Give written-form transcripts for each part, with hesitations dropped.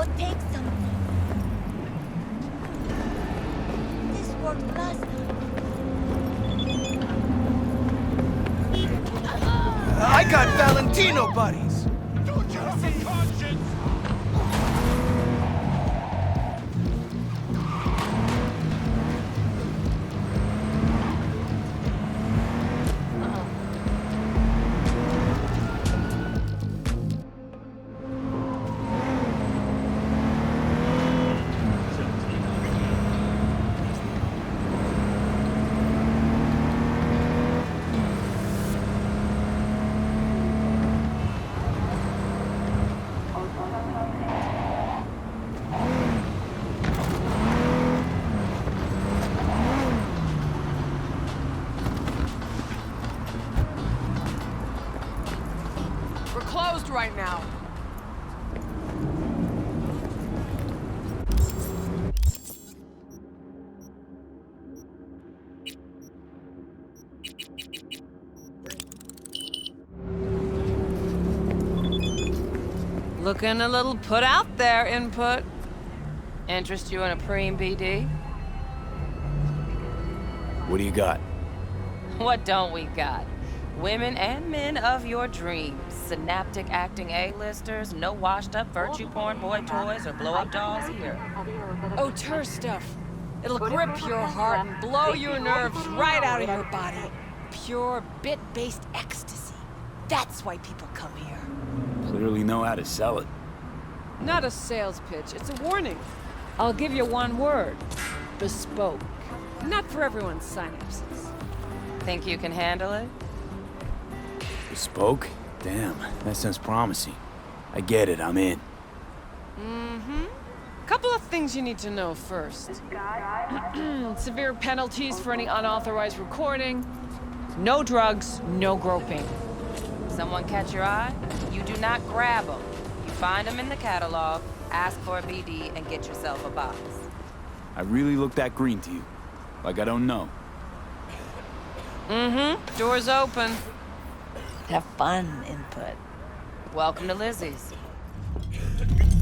I'll take something. This worked last time. I got Valentino buddies! Closed right now. Looking a little put out there, Input. Interest you in a preem BD? What do you got? What don't we got? Women and men of your dreams. Synaptic acting A-listers, no washed-up virtue porn boy toys or blow-up dolls here. Auteur stuff. It'll grip your heart and blow your nerves right out of your body. Pure bit-based ecstasy. That's why people come here. Clearly know how to sell it. Not a sales pitch, it's a warning. I'll give you one word. Bespoke. Not for everyone's synapses. Think you can handle it? Bespoke? Damn, that sounds promising. I get it, I'm in. Mm-hmm. Couple of things you need to know first. Severe penalties for any unauthorized recording. No drugs, no groping. Someone catch your eye? You do not grab them. You find them in the catalog, ask for a BD, and get yourself a box. I really look that green to you. Like I don't know. Mm-hmm. Door's open. Have fun, Input. Welcome to Lizzie's.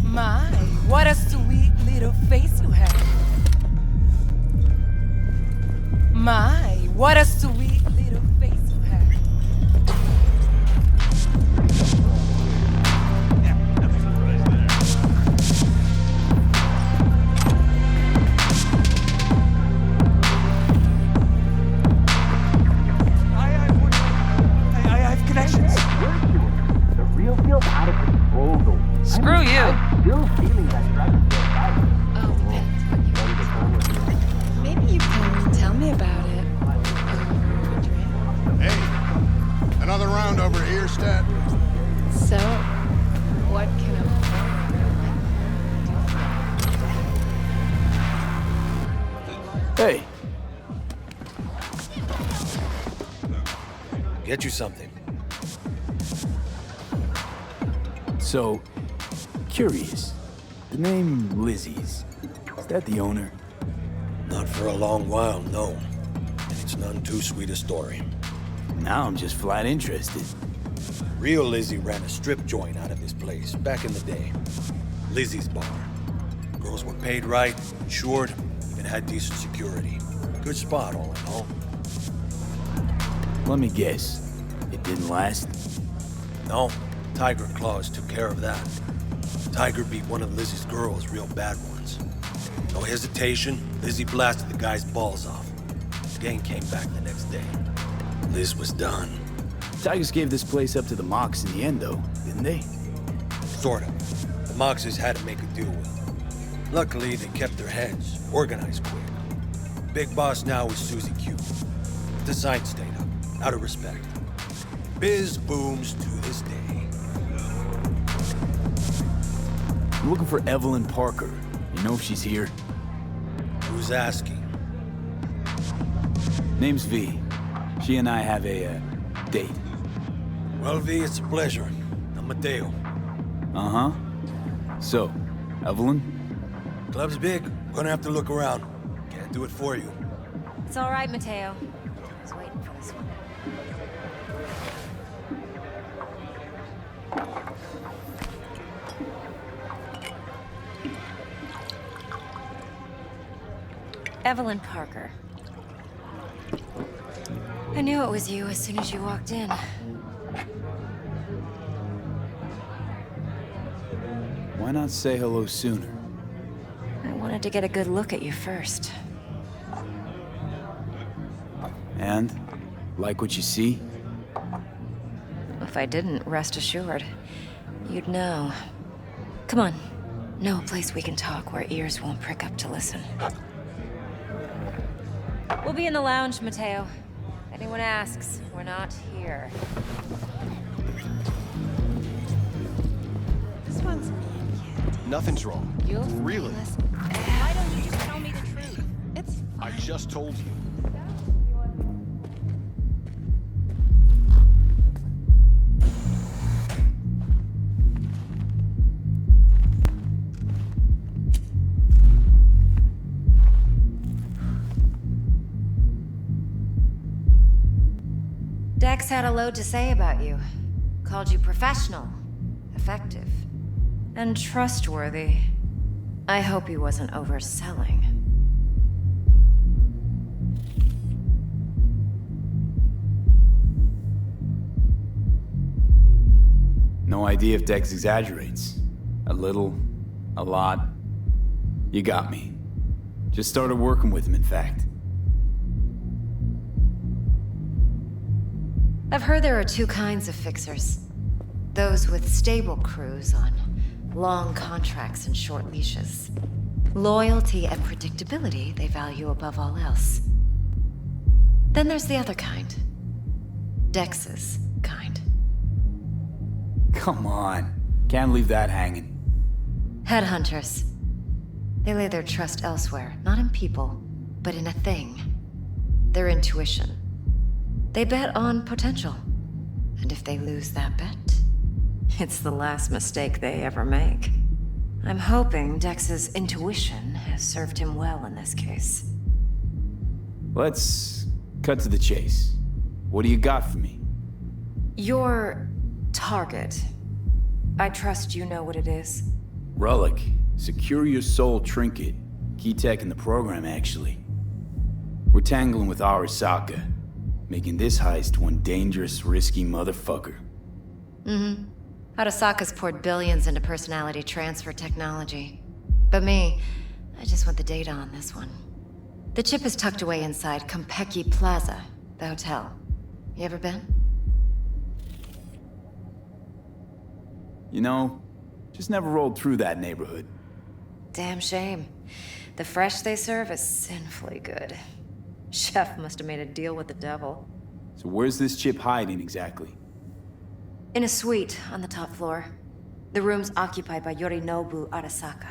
My, what a sweet little face you have. My, what a sweet little face you have. I have connections. The real feels out of control, though. Screw you. I'm still feeling that dragon feel bad. Oh, maybe you can tell me about it. Hey, another round over here, Stat. So, what can Hey, Get you something. so, curious. The name Lizzie's, is that the owner? Not for a long while, no. And it's none too sweet a story. Now I'm just flat interested. Real Lizzie ran a strip joint out of this place back in the day. Lizzie's Bar. Girls were paid right, insured, even had decent security. Good spot, all in all. Let me guess. It didn't last? No, Tiger Claws took care of that. Tiger beat one of Lizzie's girls, real bad ones. No hesitation, Lizzie blasted the guy's balls off. The gang came back the next day. Liz was done. Tigers gave this place up to the Mox in the end, though, didn't they? Sort of. The Moxes had to make a deal with them. Luckily, they kept their heads, organized quick. Big boss now is Susie Q. The sign stayed up, out of respect. Biz booms to this day. I'm looking for Evelyn Parker. You know if she's here? Who's asking? Name's V. She and I have a, date. Well, V, it's a pleasure. I'm Mateo. Uh-huh. So, Evelyn? Club's big. Gonna have to look around. Can't do it for you. It's all right, Mateo. I was waiting for this one. Evelyn Parker. I knew it was you as soon as you walked in. Why not say hello sooner? I wanted to get a good look at you first. And? Like what you see? If I didn't, rest assured, you'd know. Come on. Know a place we can talk where ears won't prick up to listen. We'll be in the lounge, Mateo. If anyone asks, we're not here. This one's me and Candy. Nothing's wrong. You? Really? Why don't you just tell me the truth? It's I just told you. Dex had a load to say about you. Called you professional, effective, and trustworthy. I hope he wasn't overselling. No idea if Dex exaggerates. A little, a lot. You got me. Just started working with him, in fact. I've heard there are two kinds of fixers. Those with stable crews on long contracts and short leashes. Loyalty and predictability they value above all else. Then there's the other kind. Dex's kind. Come on. Can't leave that hanging. Headhunters. They lay their trust elsewhere, not in people, but in a thing. Their intuition. They bet on potential. And if they lose that bet, it's the last mistake they ever make. I'm hoping Dex's intuition has served him well in this case. Let's cut to the chase. What do you got for me? Your target. I trust you know what it is. Relic. Secure your soul trinket. Key tech in the program, actually. We're tangling with Arasaka, making this heist one dangerous, risky motherfucker. Mm-hmm. Arasaka's poured billions into personality transfer technology. But me, I just want the data on this one. The chip is tucked away inside Konpeki Plaza, the hotel. You ever been? You know, just never rolled through that neighborhood. Damn shame. The fresh they serve is sinfully good. Chef must have made a deal with the devil. So where's this chip hiding exactly? In a suite on the top floor. The room's occupied by Yorinobu Arasaka.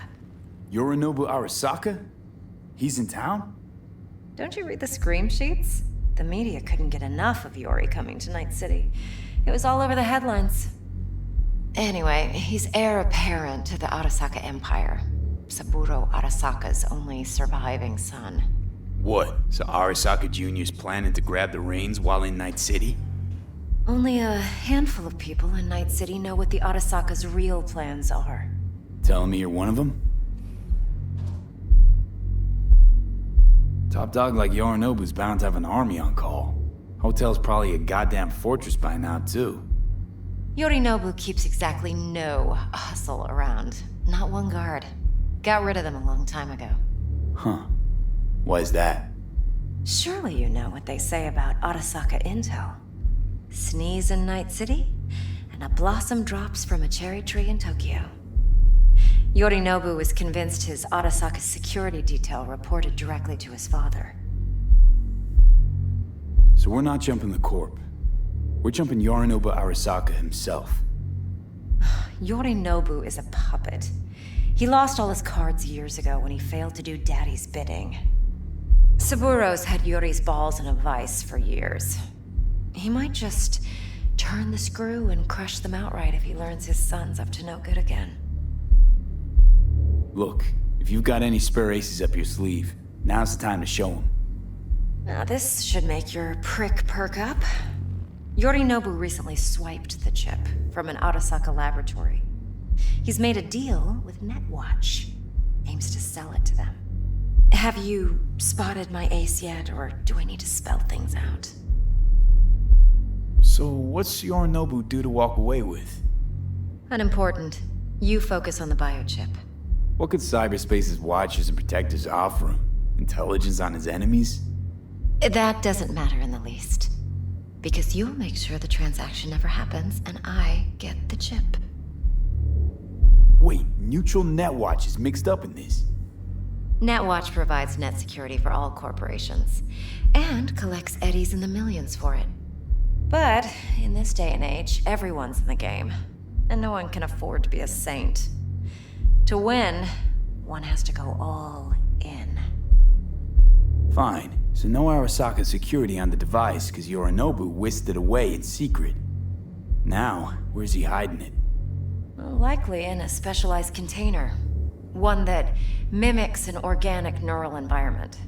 Yorinobu Arasaka? He's in town? Don't you read the scream sheets? The media couldn't get enough of Yori coming to Night City. It was all over the headlines. Anyway, he's heir apparent to the Arasaka Empire. Saburo Arasaka's only surviving son. What? So Arasaka Jr.'s planning to grab the reins while in Night City? Only a handful of people in Night City know what the Arasaka's real plans are. Telling me you're one of them? Top dog like Yorinobu's bound to have an army on call. Hotel's probably a goddamn fortress by now, too. Yorinobu keeps exactly no hustle around. Not one guard. Got rid of them a long time ago. Huh. Why is that? Surely you know what they say about Arasaka intel. Sneeze in Night City, and a blossom drops from a cherry tree in Tokyo. Yorinobu was convinced his Arasaka security detail reported directly to his father. So we're not jumping the corp. We're jumping Yorinobu Arasaka himself. Yorinobu is a puppet. He lost all his cards years ago when he failed to do Daddy's bidding. Saburo's had Yuri's balls in a vice for years. He might just turn the screw and crush them outright if he learns his son's up to no good again. Look, if you've got any spare aces up your sleeve, now's the time to show them. Now this should make your prick perk up. Yorinobu recently swiped the chip from an Arasaka laboratory. He's made a deal with Netwatch. Aims to sell it to them. Have you spotted my ace yet, or do I need to spell things out? So what's Yorinobu due to walk away with? Unimportant. You focus on the biochip. What could cyberspace's watchers and protectors offer him? Intelligence on his enemies? That doesn't matter in the least. Because you'll make sure the transaction never happens, and I get the chip. Wait, Neutral Netwatch is mixed up in this. Netwatch provides net security for all corporations, and collects eddies in the millions for it. But in this day and age, everyone's in the game, and no one can afford to be a saint. To win, one has to go all in. Fine, so no Arasaka security on the device because Yorinobu whisked it away in secret. Now, where's he hiding it? Likely in a specialized container. One that mimics an organic neural environment.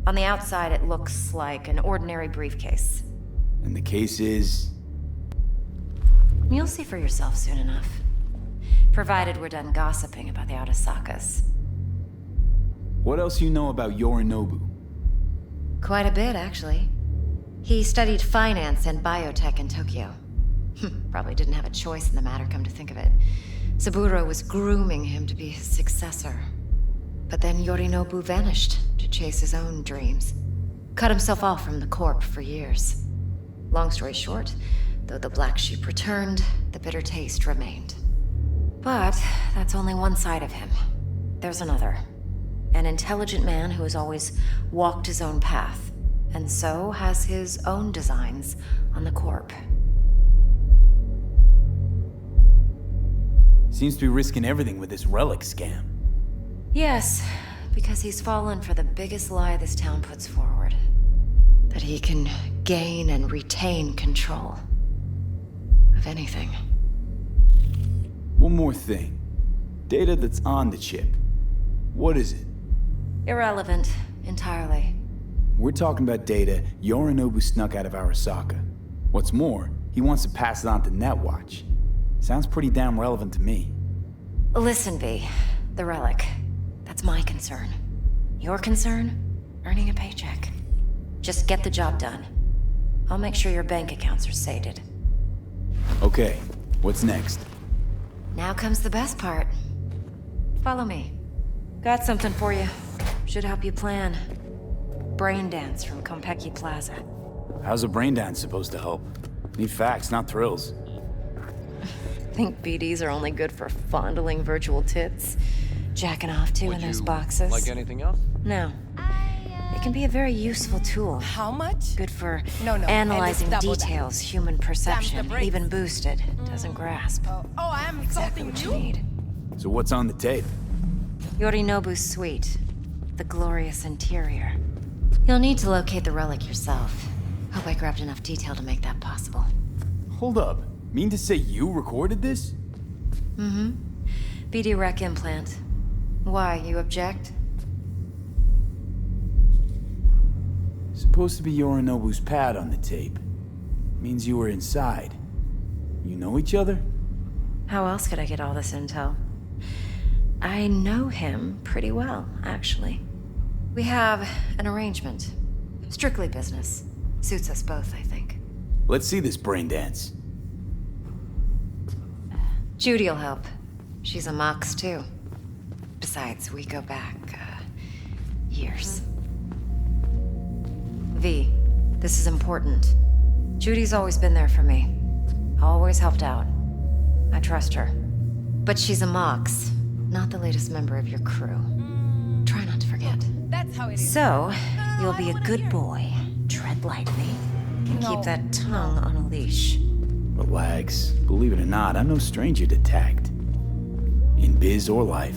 On the outside, it looks like an ordinary briefcase. And the case is... You'll see for yourself soon enough. Provided we're done gossiping about the Arasakas. What else you know about Yorinobu? Quite a bit, actually. He studied finance and biotech in Tokyo. Probably didn't have a choice in the matter, come to think of it. Saburo was grooming him to be his successor. But then Yorinobu vanished to chase his own dreams. Cut himself off from the Corp for years. Long story short, though the black sheep returned, the bitter taste remained. But that's only one side of him. There's another. An intelligent man who has always walked his own path, and so has his own designs on the Corp. Seems to be risking everything with this relic scam. Yes, because he's fallen for the biggest lie this town puts forward. That he can gain and retain control of anything. One more thing. Data that's on the chip. What is it? Irrelevant, entirely. We're talking about data Yorinobu snuck out of Arasaka. What's more, he wants to pass it on to Netwatch. Sounds pretty damn relevant to me. Listen, V. The relic. That's my concern. Your concern? Earning a paycheck. Just get the job done. I'll make sure your bank accounts are sated. Okay, what's next? Now comes the best part. Follow me. Got something for you. Should help you plan. Brain dance from Konpeki Plaza. How's a brain dance supposed to help? Need facts, not thrills. Think BDs are only good for fondling virtual tits? Jacking off to in those boxes? Like anything else? No. It can be a very useful tool. How much? Good for No, and analyzing it's double details human perception, brakes. even boosted, doesn't grasp. Oh, I am Exactly insulting what you? you need. So what's on the tape? Yorinobu's suite. The glorious interior. You'll need to locate the relic yourself. Hope I grabbed enough detail to make that possible. Hold up. Mean to say you recorded this? BD rec implant. Why, you object? Supposed to be Yorinobu's pad on the tape. Means you were inside. You know each other? How else could I get all this intel? I know him pretty well, actually. We have an arrangement. Strictly business. Suits us both, I think. Let's see this brain dance. Judy'll help. She's a Mox, too. Besides, we go back, years. V, this is important. Judy's always been there for me. Always helped out. I trust her. But she's a Mox, not the latest member of your crew. Try not to forget. That's how it is. So, you'll I be a wanna good hear it. boy. Tread lightly. And No. keep that tongue on a leash. Relax. Believe it or not, I'm no stranger to tact. In biz or life.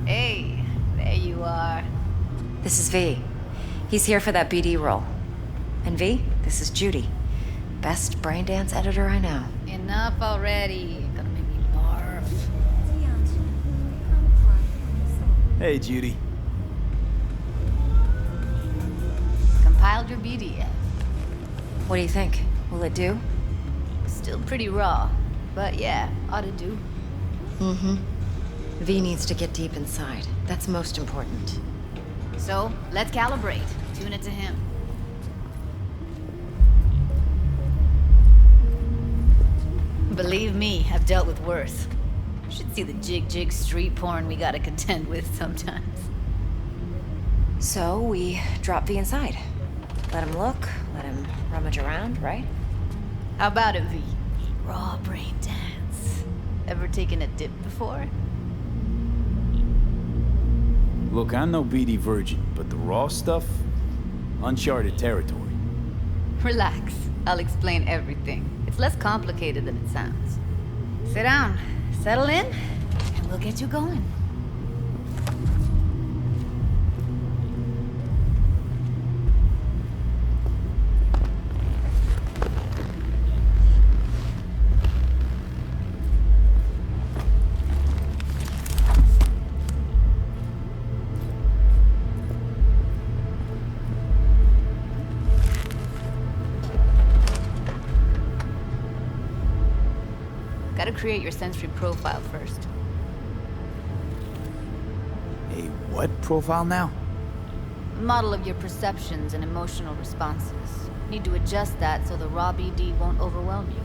Hey, there you are. This is V. He's here for that BD role. And V, this is Judy. Best brain dance editor I know. Enough already. Gonna make me barf. Hey, Judy. Compiled your BD yet? What do you think? Will it do? Still pretty raw, but yeah, ought to do. Mm-hmm. V needs to get deep inside. That's most important. So, let's calibrate. Tune it to him. Believe me, I've dealt with worse. You should see the jig street porn we gotta contend with sometimes. So, we drop V inside. Let him look, let him rummage around, right? How about it, V? Raw brain dance. Ever taken a dip before? Look, I'm no BD virgin, but the raw stuff? Uncharted territory. Relax. I'll explain everything. It's less complicated than it sounds. Sit down, settle in, and we'll get you going. Gotta create your sensory profile first. A what profile now? Model of your perceptions and emotional responses. Need to adjust that so the raw BD won't overwhelm you.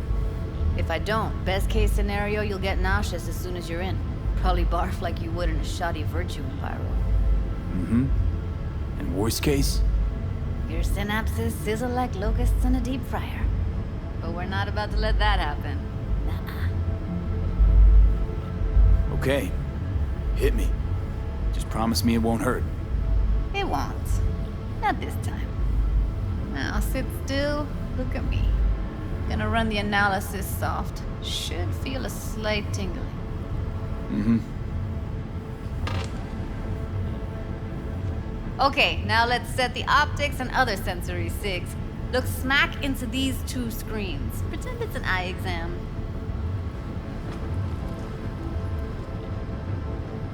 If I don't, best case scenario, you'll get nauseous as soon as you're in. Probably barf like you would in a shoddy virtue enviro. Mm-hmm. And worst case? Your synapses sizzle like locusts in a deep fryer. But we're not about to let that happen. Nuh-uh. Okay. Hit me. Just promise me it won't hurt. It won't. Not this time. Now sit still, look at me. Gonna run the analysis soft. Should feel a slight tingling. Mm-hmm. Okay, now let's set the optics and other sensory sigs. Look smack into these two screens. Pretend it's an eye exam.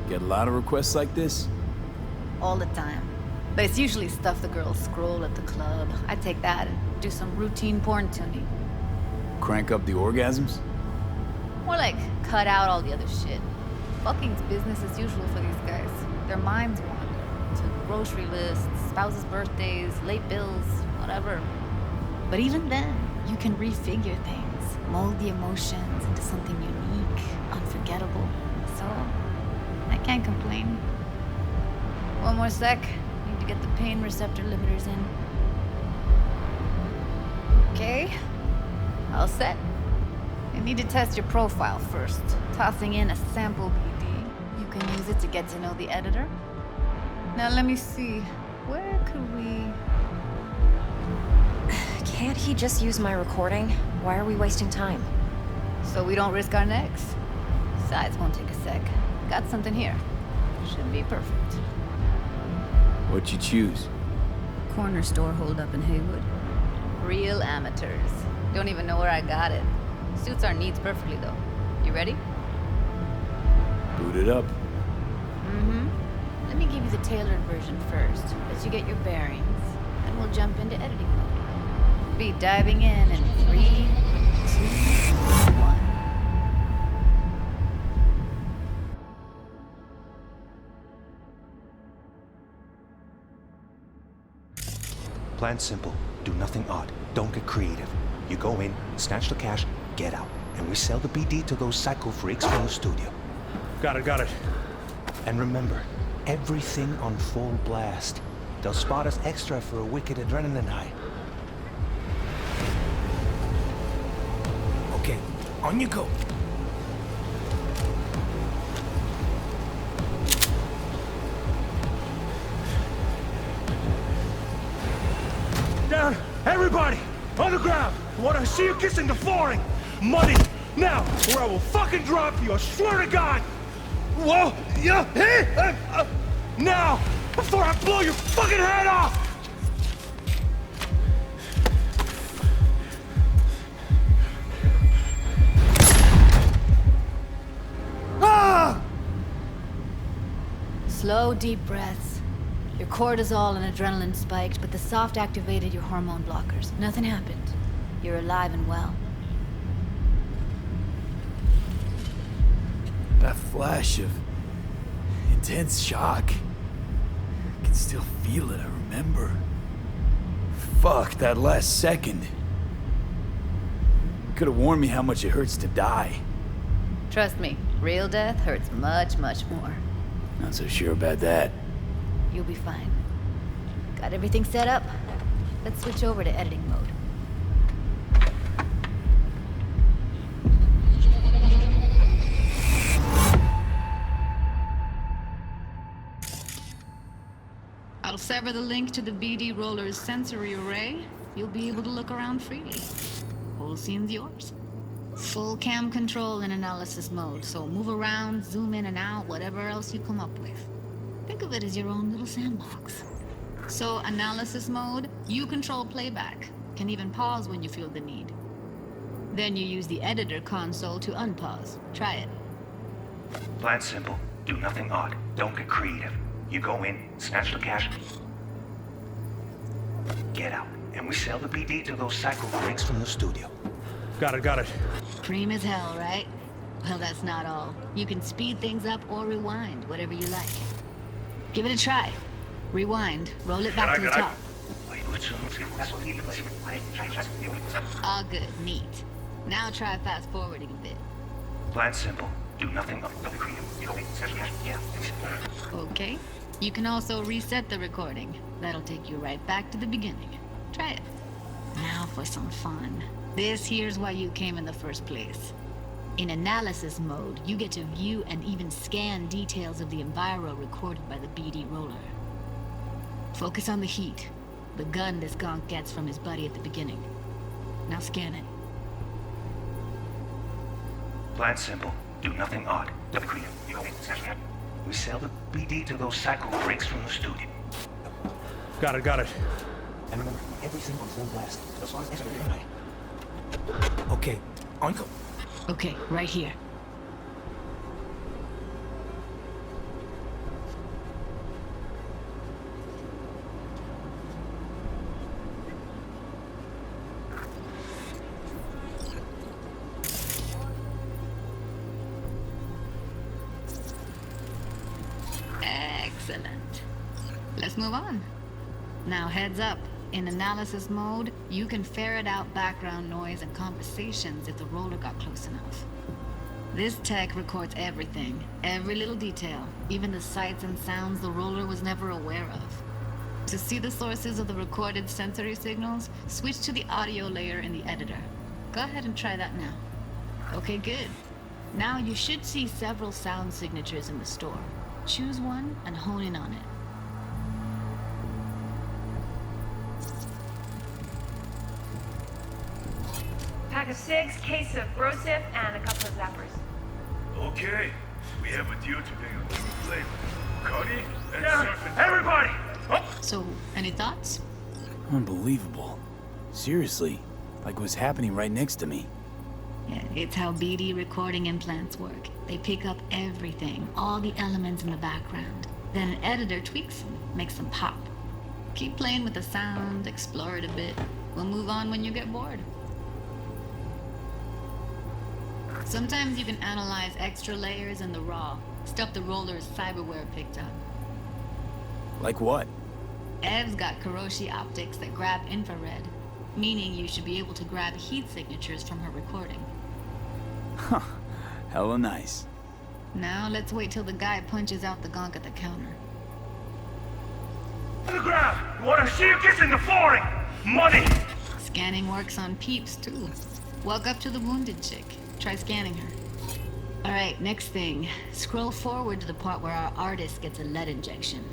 Get a lot of requests like this? All the time. But it's usually stuff the girls scroll at the club. I take that and do some routine porn tuning. Crank up the orgasms? More like cut out all the other shit. Fucking's business as usual for these guys. Their minds wander to grocery lists, spouses' birthdays, late bills, whatever. But even then, you can refigure things, mold the emotions into something unique, unforgettable. So, I can't complain. One more sec. Need to get the pain receptor limiters in. Okay. All set. I need to test your profile first. Tossing in a sample BD. You can use it to get to know the editor. Now let me see. Where could we... Can't he just use my recording? Why are we wasting time? So we don't risk our necks? Besides, won't take a sec. Got something here. Should be perfect. What'd you choose? Corner store holdup in Haywood. Real amateurs. Don't even know where I got it. Suits our needs perfectly, though. You ready? Boot it up. Mm-hmm. Let me give you the tailored version first. Let you get your bearings. Then we'll jump into editing mode. Be diving in 3, 2, 1. Plan simple. Do nothing odd. Don't get creative. You go in, snatch the cash, get out. And we sell the BD to those psycho freaks from the studio. Got it. And remember, everything on full blast. They'll spot us extra for a wicked adrenaline high. Okay, on you go. Down! Everybody! On the ground! I want to see you kissing the flooring! Money! Now! Or I will fucking drop you! I swear to God! Whoa! Yeah! Hey! Now! Before I blow your fucking head off! Ah! Slow, deep breaths. Your cortisol and adrenaline spiked, but the soft activated your hormone blockers. Nothing happened. You're alive and well. That flash of intense shock. I can still feel it, I remember. Fuck, that last second. Could have warned me how much it hurts to die. Trust me, real death hurts much, much more. Not so sure about that. You'll be fine. Got everything set up? Let's switch over to editing mode. I'll sever the link to the BD Roller's sensory array. You'll be able to look around freely. Whole scene's yours. Full cam control in analysis mode, so move around, zoom in and out, whatever else you come up with. Think of it as your own little sandbox. So, analysis mode, you control playback. Can even pause when you feel the need. Then you use the editor console to unpause. Try it. Plan simple. Do nothing odd. Don't get creative. You go in, snatch the cash, get out, and we sell the BD to those psycho freaks from the studio. Got it. Cream as hell, right? Well, that's not all. You can speed things up or rewind, whatever you like. Give it a try. Rewind, roll it back to the top. All good, neat. Now try fast forwarding a bit. Plan simple. Do nothing odd. Don't get creative. You go in, snatch the cash, yeah. Okay. You can also reset the recording. That'll take you right back to the beginning. Try it. Now for some fun. This here's why you came in the first place. In analysis mode, you get to view and even scan details of the enviro recorded by the BD Roller. Focus on the heat, the gun this gonk gets from his buddy at the beginning. Now scan it. Plan simple. Do nothing odd. Don't get creative. You go in, snatch the cash. We sell the BD to those psycho freaks from the studio. Got it. And remember, everything on full blast. As long as everything right. Okay, Uncle. Okay, right here. Excellent. Let's move on. Now heads up. In analysis mode, you can ferret out background noise and conversations if the roller got close enough. This tech records everything, every little detail, even the sights and sounds the roller was never aware of. To see the sources of the recorded sensory signals, switch to the audio layer in the editor. Go ahead and try that now. Okay, good. Now you should see several sound signatures in the store. Choose one and hone in on it. Pack of cigs, case of Brosif, and a couple of zappers. Okay, we have a deal today on this flavor. Cuddy and surfing. Everybody! So, any thoughts? Unbelievable. Seriously, like it was happening right next to me. Yeah, it's how BD recording implants work. They pick up everything, all the elements in the background. Then an editor tweaks them, makes them pop. Keep playing with the sound, explore it a bit. We'll move on when you get bored. Sometimes you can analyze extra layers in the raw, stuff the roller's cyberware picked up. Like what? Ev's got Kiroshi optics that grab infrared, meaning you should be able to grab heat signatures from her recording. Huh. Hella nice. Now let's wait till the guy punches out the gonk at the counter. On the ground! You wanna see you kissing the flooring! Money! Scanning works on peeps, too. Walk up to the wounded chick. Try scanning her. Alright, next thing. Scroll forward to the part where our artist gets a lead injection.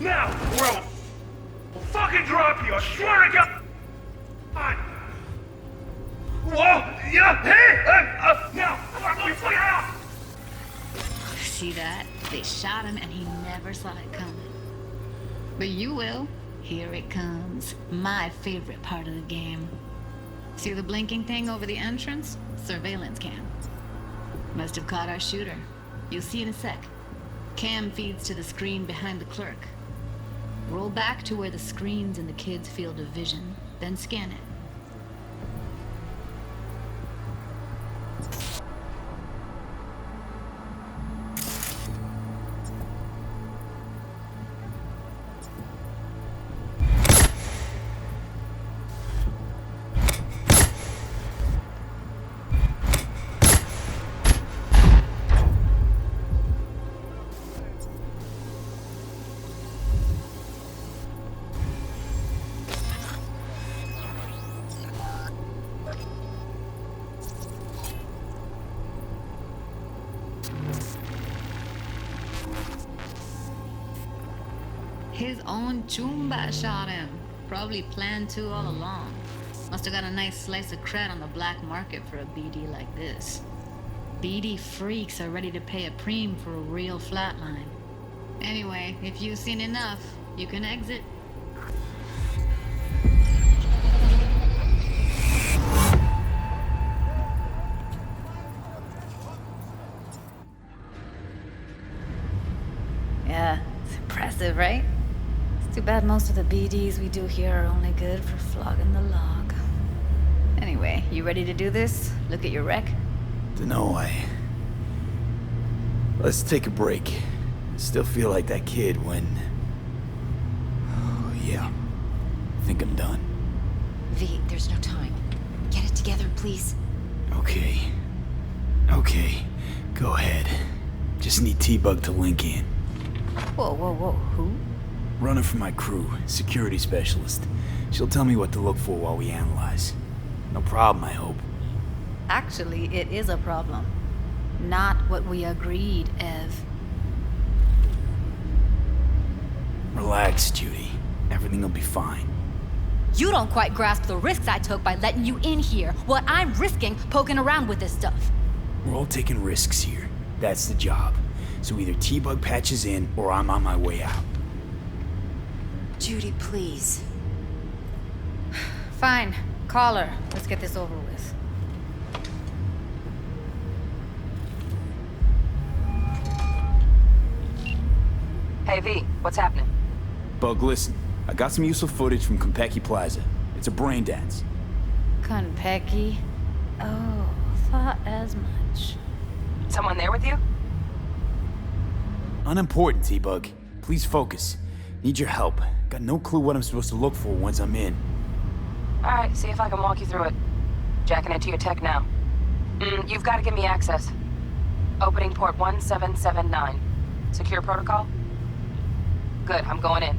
Now, or I will fucking drop you, I swear to God! Whoa! Yeah! Hey! Now! We fly out! See that? They shot him and he never saw it coming. But you will. Here it comes. My favorite part of the game. See the blinking thing over the entrance? Surveillance cam. Must have caught our shooter. You'll see in a sec. Cam feeds to the screen behind the clerk. Roll back to where the screen's in the kid's field of vision, then scan it. His own Chumba shot him. Probably planned to all along. Must have got a nice slice of cred on the black market for a BD like this. BD freaks are ready to pay a preem for a real flatline. Anyway, if you've seen enough, you can exit. Yeah, it's impressive, right? It's too bad most of the BDs we do here are only good for flogging the log. Anyway, you ready to do this? Look at your wreck? Dunno, Let's take a break. Still feel like that kid when... Oh, yeah. I think I'm done. V, there's no time. Get it together, please. Okay. Okay. Go ahead. Just need T-Bug to link in. Whoa, whoa, whoa, who? Running for my crew, security specialist. She'll tell me what to look for while we analyze. No problem, I hope. Actually, it is a problem. Not what we agreed, Ev. Relax, Judy. Everything will be fine. You don't quite grasp the risks I took by letting you in here. What I'm risking poking around with this stuff. We're all taking risks here. That's the job. So either T-Bug patches in, or I'm on my way out. Judy, please. Fine. Call her. Let's get this over with. Hey, V, what's happening? Bug, listen. I got some useful footage from Konpeki Plaza. It's a brain dance. Konpeki? Oh, thought as much. Someone there with you? Unimportant, T-Bug. Please focus. Need your help. Got no clue what I'm supposed to look for once I'm in. Alright, see if I can walk you through it. Jacking it to your tech now. You've got to give me access. Opening port 1779. Secure protocol? Good, I'm going in.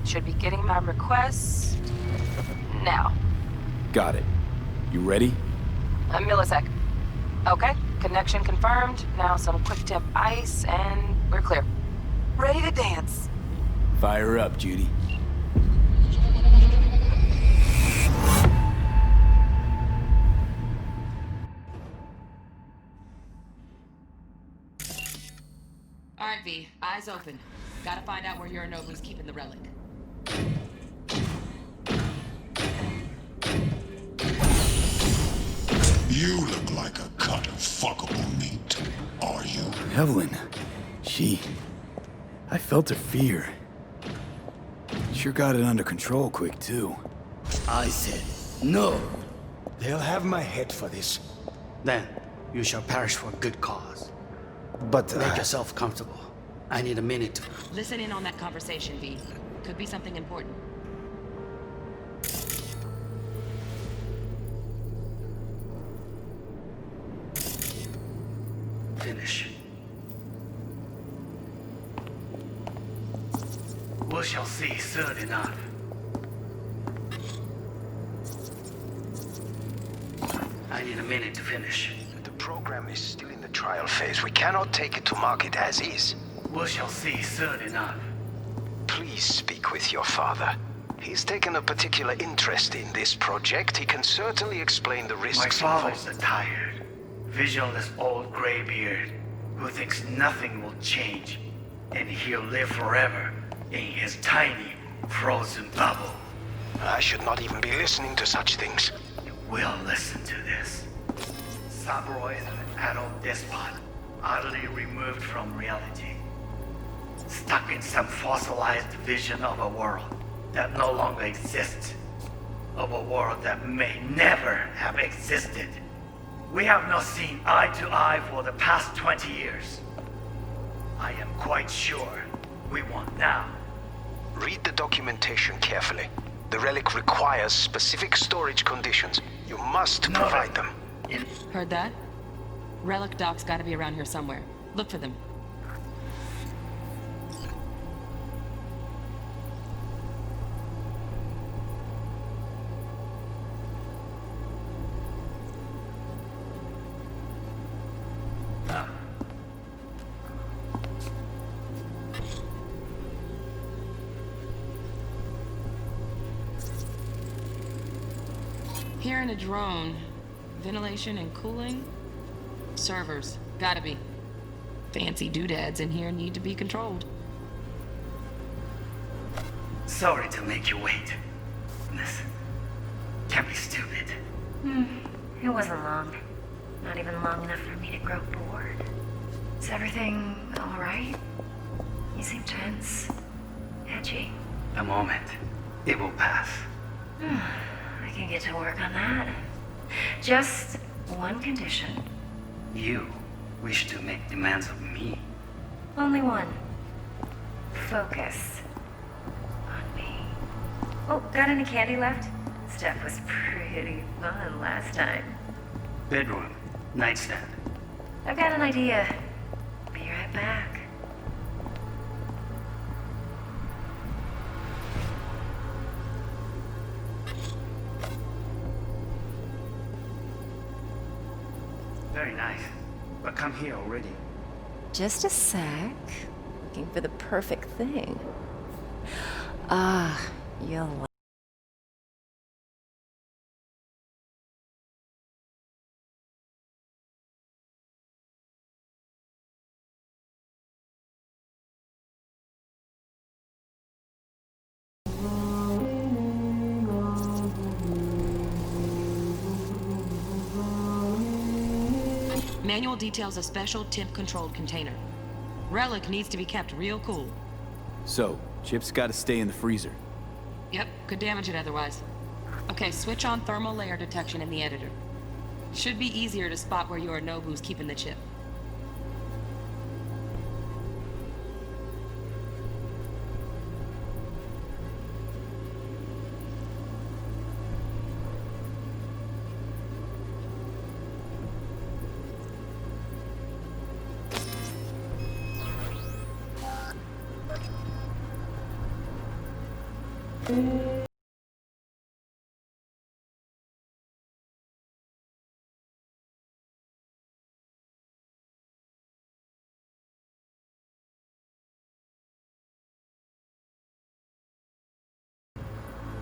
Should be getting my request... now. Got it. You ready? A millisec. Okay, connection confirmed. Now some quick tip ice, and we're clear. Ready to dance. Fire up, Judy. Alright, V. Eyes open. Gotta find out where Yorinobu's keeping the relic. You look like a cut of fuckable meat. Are you? Evelyn. I felt her fear. Sure got it under control quick, too. I said, no. They'll have my head for this. Then, you shall perish for a good cause. But, Make yourself comfortable. I need a minute to... Listen in on that conversation, V. Could be something important. Finish. We shall see soon enough. I need a minute to finish. The program is still in the trial phase. We cannot take it to market as is. We shall see soon enough. Please speak with your father. He's taken a particular interest in this project. He can certainly explain the risks My father's involved. a tired, visionless old graybeard who thinks nothing will change, and he'll live forever in his tiny, frozen bubble. I should not even be listening to such things. You will listen to this. Saburo is an adult despot, utterly removed from reality. stuck in some fossilized vision of a world that no longer exists. Of a world that may never have existed. We have not seen eye to eye for the past 20 years. I am quite sure we want now. Read the documentation carefully. The relic requires specific storage conditions. You must provide them. Heard that? Relic docs gotta be around here somewhere. Look for them. Here in a drone, ventilation and cooling, servers, gotta be. Fancy doodads in here need to be controlled. Sorry to make you wait. This can be stupid. It wasn't long. Not even long enough for me to grow bored. Is everything alright? You seem tense. Edgy. A moment. It will pass. I can get to work on that. Just one condition. You wish to make demands of me. Only one. Focus on me. Oh, got any candy left? Stuff was pretty fun last time. Bedroom. Nightstand. I've got an idea. Be right back. Very nice. But come here already. Just a sec. Looking for the perfect thing. Ah, you'll like. Manual details a special temp-controlled container. Relic needs to be kept real cool. So, Chip's gotta stay in the freezer. Yep, could damage it otherwise. Okay, switch on thermal layer detection in the editor. Should be easier to spot where Yorinobu's keeping the chip.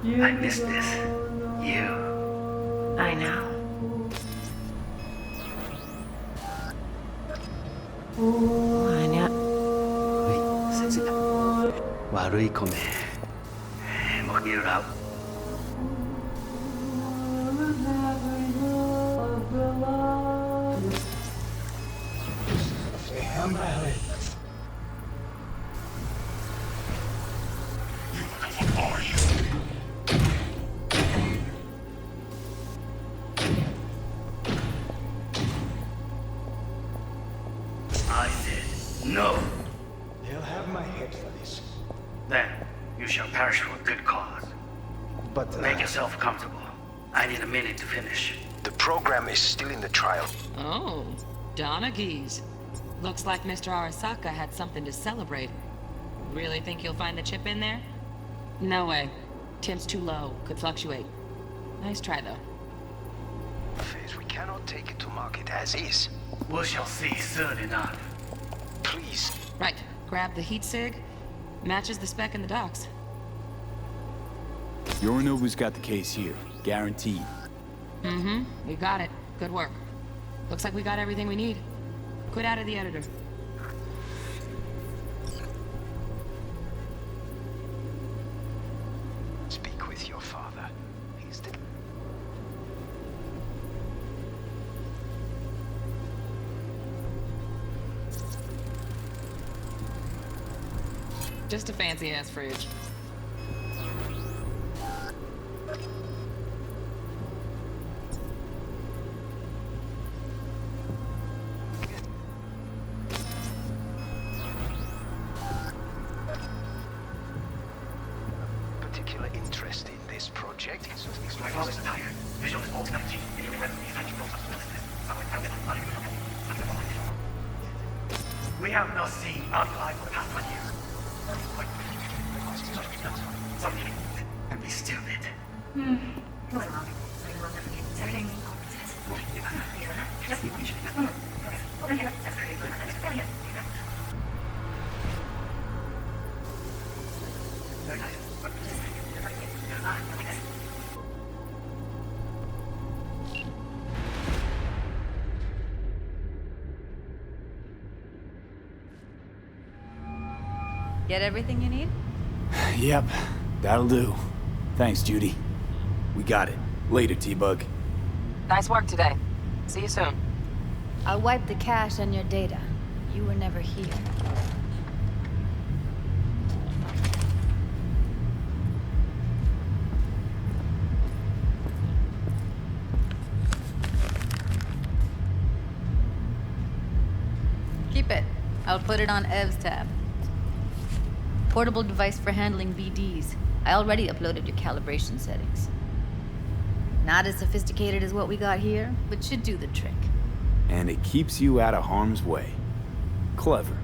I miss this. You. I know. 아니야. 切な悪い米もぎゅらう I did. No. They'll have my head for this. Then you shall perish for a good cause. But Make yourself comfortable. I need a minute to finish. The program is still in the trial. Oh, Donaghys. Looks like Mr. Arasaka had something to celebrate. Really think you'll find the chip in there? No way. Temp's too low. Could fluctuate. Nice try, though. Phase, we cannot take it to market as is. We shall see soon enough. Please. Right. Grab the heat sig. Matches the spec in the docks. Yorinobu's got the case here. Guaranteed. Mm-hmm. We got it. Good work. Looks like we got everything we need. Quit out of the editor. Speak with your father. He's the... Just a fancy-ass fridge. Particular interest in this project is We have not seen eye for the past 1 year. Something can be stupid. Get everything you need? Yep, that'll do. Thanks, Judy. We got it. Later, T-Bug. Nice work today. See you soon. I'll wipe the cache and your data. You were never here. Keep it. I'll put it on Ev's tab. Portable device for handling BDs. I already uploaded your calibration settings. Not as sophisticated as what we got here, but should do the trick. And it keeps you out of harm's way. Clever.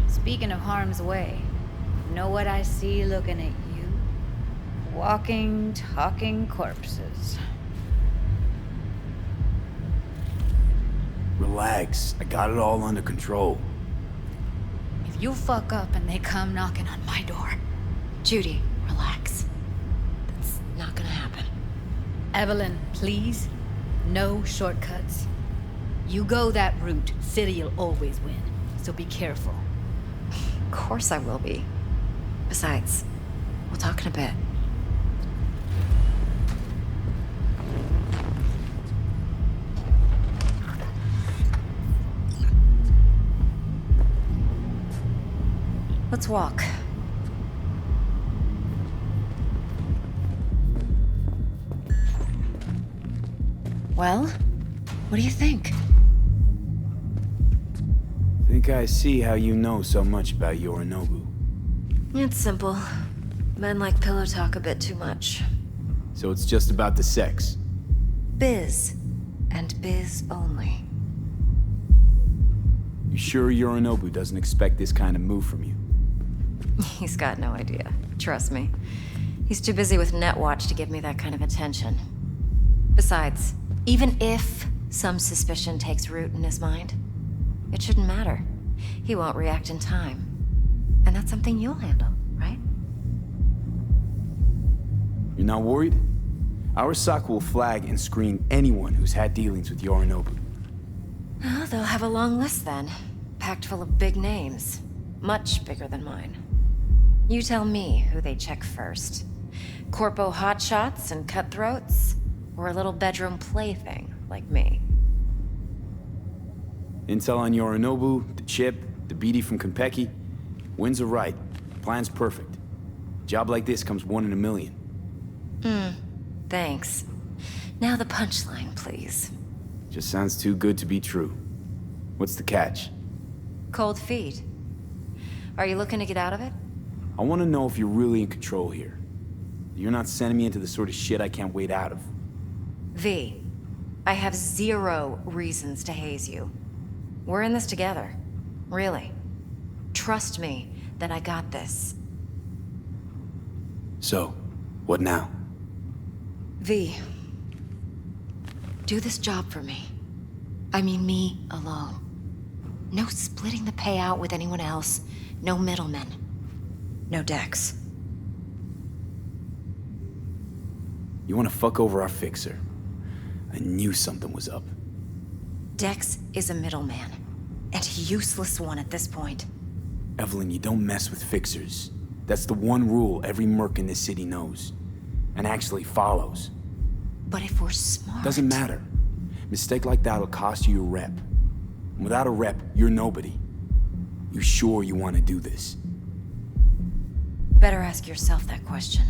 Speaking of harm's way, you know what I see looking at you? Walking, talking corpses. Relax. I got it all under control. If you fuck up and they come knocking on my door... Judy, relax. That's not gonna happen. Evelyn, please. No shortcuts. You go that route, City'll always win. So be careful. Of course I will be. Besides, we'll talk in a bit. Let's walk. Well, what do you think? Think I see how you know so much about Yorinobu. It's simple. Men like pillow talk a bit too much. So it's just about the sex. Biz. And biz only. You sure Yorinobu doesn't expect this kind of move from you? He's got no idea. Trust me. He's too busy with Netwatch to give me that kind of attention. Besides, even if some suspicion takes root in his mind, it shouldn't matter. He won't react in time. And that's something you'll handle, right? You're not worried? Arasaka will flag and screen anyone who's had dealings with Yorinobu. Well, they'll have a long list then. Packed full of big names. Much bigger than mine. You tell me who they check first. Corpo hotshots and cutthroats? Or a little bedroom plaything like me? Intel on Yorinobu, the chip, the BD from Konpeki. Winds are right. Plan's perfect. A job like this comes 1 in a million. Thanks. Now the punchline, please. Just sounds too good to be true. What's the catch? Cold feet. Are you looking to get out of it? I want to know if you're really in control here. You're not sending me into the sort of shit I can't wait out of. V, I have 0 reasons to haze you. We're in this together. Really. Trust me that I got this. So, what now? V, do this job for me. I mean me alone. No splitting the payout with anyone else. No middlemen. No Dex. You want to fuck over our fixer? I knew something was up. Dex is a middleman. And a useless one at this point. Evelyn, you don't mess with fixers. That's the one rule every merc in this city knows. And actually follows. But if we're smart... Doesn't matter. Mistake like that'll cost you your rep. And without a rep, you're nobody. You sure you want to do this? better ask yourself that question.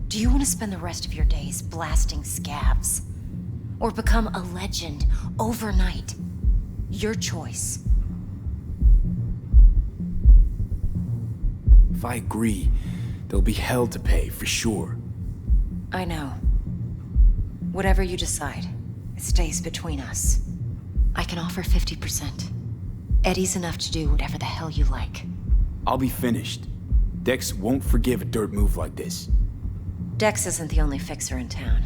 Do you want to spend the rest of your days blasting scavs? Or become a legend overnight? Your choice. If I agree, there'll be hell to pay, for sure. I know. Whatever you decide, it stays between us. I can offer 50%. Eddie's enough to do whatever the hell you like. I'll be finished. Dex won't forgive a dirt move like this. Dex isn't the only fixer in town.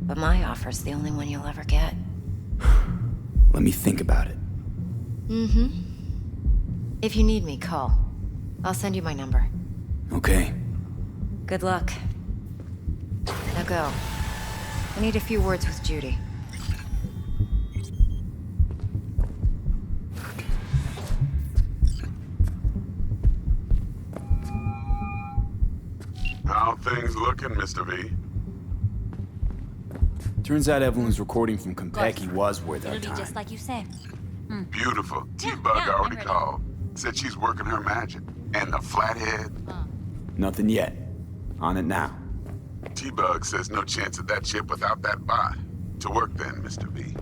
But my offer's the only one you'll ever get. Let me think about it. Mm-hmm. If you need me, call. I'll send you my number. Okay. Good luck. Now go. I need a few words with Judy. How things looking, Mr. V? Turns out Evelyn's recording from Konpeki was worth our time. Just like you said. Beautiful. T-Bug already called. Said she's working her magic. And the flathead? Nothing yet. On it now. T-Bug says no chance of that ship without that bot. To work then, Mr. V.